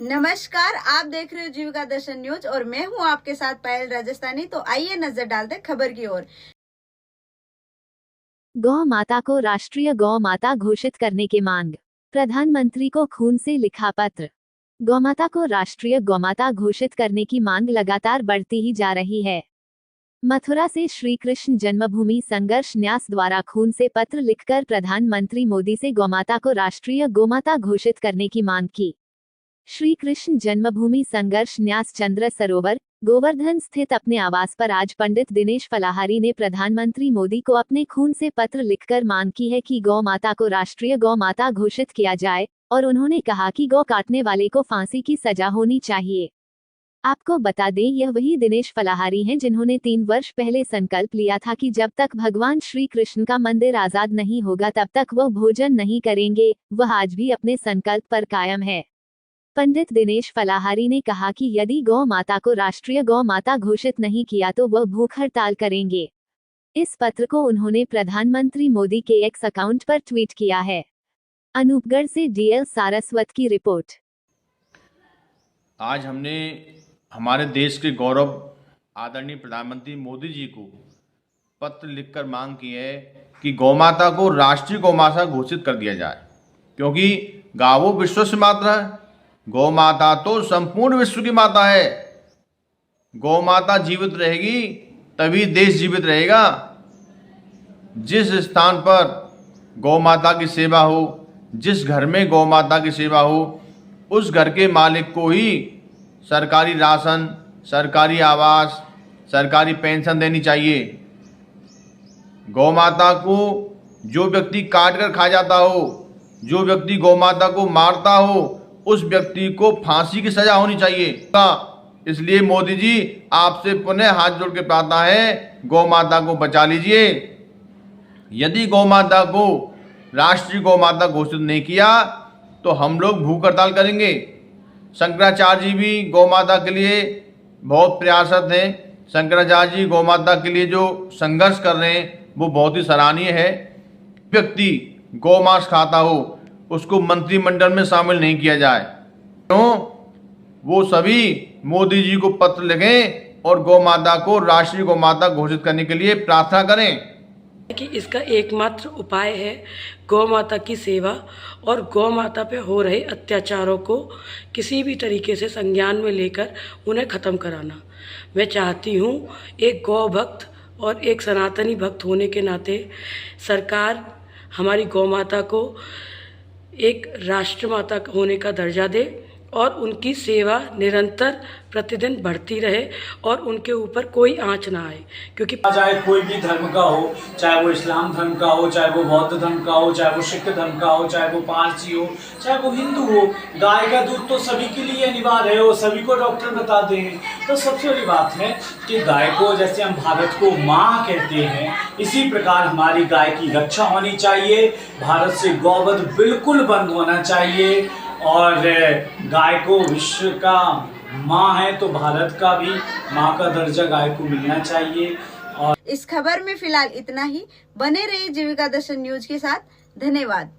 नमस्कार, आप देख रहे हो जीविका दर्शन न्यूज और मैं हूं आपके साथ पायल राजस्थानी। तो आइए नजर डालते खबर की ओर। गौ माता को राष्ट्रीय गौ माता घोषित करने की मांग। प्रधानमंत्री को खून से लिखा पत्र। गौमाता को राष्ट्रीय गौमाता घोषित करने की मांग लगातार बढ़ती ही जा रही है। मथुरा से श्री कृष्ण जन्मभूमि संघर्ष न्यास द्वारा खून से पत्र लिखकर प्रधानमंत्री मोदी से गौमाता को राष्ट्रीय गौमाता घोषित करने की मांग की। श्री कृष्ण जन्मभूमि संघर्ष न्यास चंद्र सरोवर गोवर्धन स्थित अपने आवास पर आज पंडित दिनेश फलाहारी ने प्रधानमंत्री मोदी को अपने खून से पत्र लिखकर मांग की है कि गौ माता को राष्ट्रीय गौ माता घोषित किया जाए और उन्होंने कहा कि गौ काटने वाले को फांसी की सजा होनी चाहिए। आपको बता दें, यह वही दिनेश फलाहारी हैं जिन्होंने 3 वर्ष पहले संकल्प लिया था कि जब तक भगवान श्री कृष्ण का मंदिर आजाद नहीं होगा तब तक वह भोजन नहीं करेंगे। वह आज भी अपने संकल्प पर कायम है। पंडित दिनेश फलाहारी ने कहा कि यदि गौ माता को राष्ट्रीय गौ माता घोषित नहीं किया तो वह भूख हड़ताल करेंगे। इस पत्र को उन्होंने प्रधानमंत्री मोदी के एक्स अकाउंट पर ट्वीट किया है। अनूपगढ़ से डीएल सारस्वत की रिपोर्ट। आज हमने हमारे देश के गौरव आदरणीय प्रधानमंत्री मोदी जी को पत्र लिखकर मांग की है कि गौमाता को राष्ट्रीय गौमाता घोषित कर दिया जाए, क्योंकि गावो विश्व से माता है। गौ माता तो संपूर्ण विश्व की माता है। गौ माता जीवित रहेगी तभी देश जीवित रहेगा। जिस स्थान पर गौ माता की सेवा हो, जिस घर में गौ माता की सेवा हो, उस घर के मालिक को ही सरकारी राशन, सरकारी आवास, सरकारी पेंशन देनी चाहिए। गौ माता को जो व्यक्ति काट कर खा जाता हो, जो व्यक्ति गौ माता को मारता हो, उस व्यक्ति को फांसी की सजा होनी चाहिए। इसलिए मोदी जी आपसे पुनः हाथ जोड़ के प्रार्थना है, गौ माता को बचा लीजिए। यदि गौ माता को राष्ट्रीय गौ माता घोषित नहीं किया तो हम लोग भूख हड़ताल करेंगे। शंकराचार्य जी भी गौ माता के लिए बहुत प्रयासरत हैं। शंकराचार्य जी गौ माता के लिए जो संघर्ष कर रहे हैं वो बहुत ही सराहनीय है। व्यक्ति गौ मांस खाता हो उसको मंत्रिमंडल में शामिल नहीं किया जाए। तो वो सभी मोदी जी को पत्र लिखें और गौ माता को राष्ट्रीय गौ माता घोषित करने के लिए प्रार्थना करें कि इसका एकमात्र उपाय है गौ माता की सेवा और गौ माता पे हो रहे अत्याचारों को किसी भी तरीके से संज्ञान में लेकर उन्हें ख़त्म कराना। मैं चाहती हूँ, एक गौ भक्त और एक सनातनी भक्त होने के नाते सरकार हमारी गौ माता को एक राष्ट्रमाता होने का दर्जा दे और उनकी सेवा निरंतर प्रतिदिन बढ़ती रहे और उनके ऊपर कोई आंच ना आए। क्योंकि चाहे कोई भी धर्म का हो, चाहे वो इस्लाम धर्म का हो, चाहे वो बौद्ध धर्म का हो, चाहे वो सिख धर्म का हो, चाहे वो पारसी हो, चाहे वो हिंदू हो, गाय का दूध तो सभी के लिए अनिवार्य है और सभी को डॉक्टर बताते हैं। तो सबसे बड़ी बात है कि गाय को, जैसे हम भारत को माँ कहते हैं, इसी प्रकार हमारी गाय की रक्षा होनी चाहिए। भारत से गौवध बिल्कुल बंद होना चाहिए और गाय को विश्व का माँ है तो भारत का भी माँ का दर्जा गाय को मिलना चाहिए। और इस खबर में फिलहाल इतना ही। बने रहिए जीविका दर्शन न्यूज के साथ। धन्यवाद।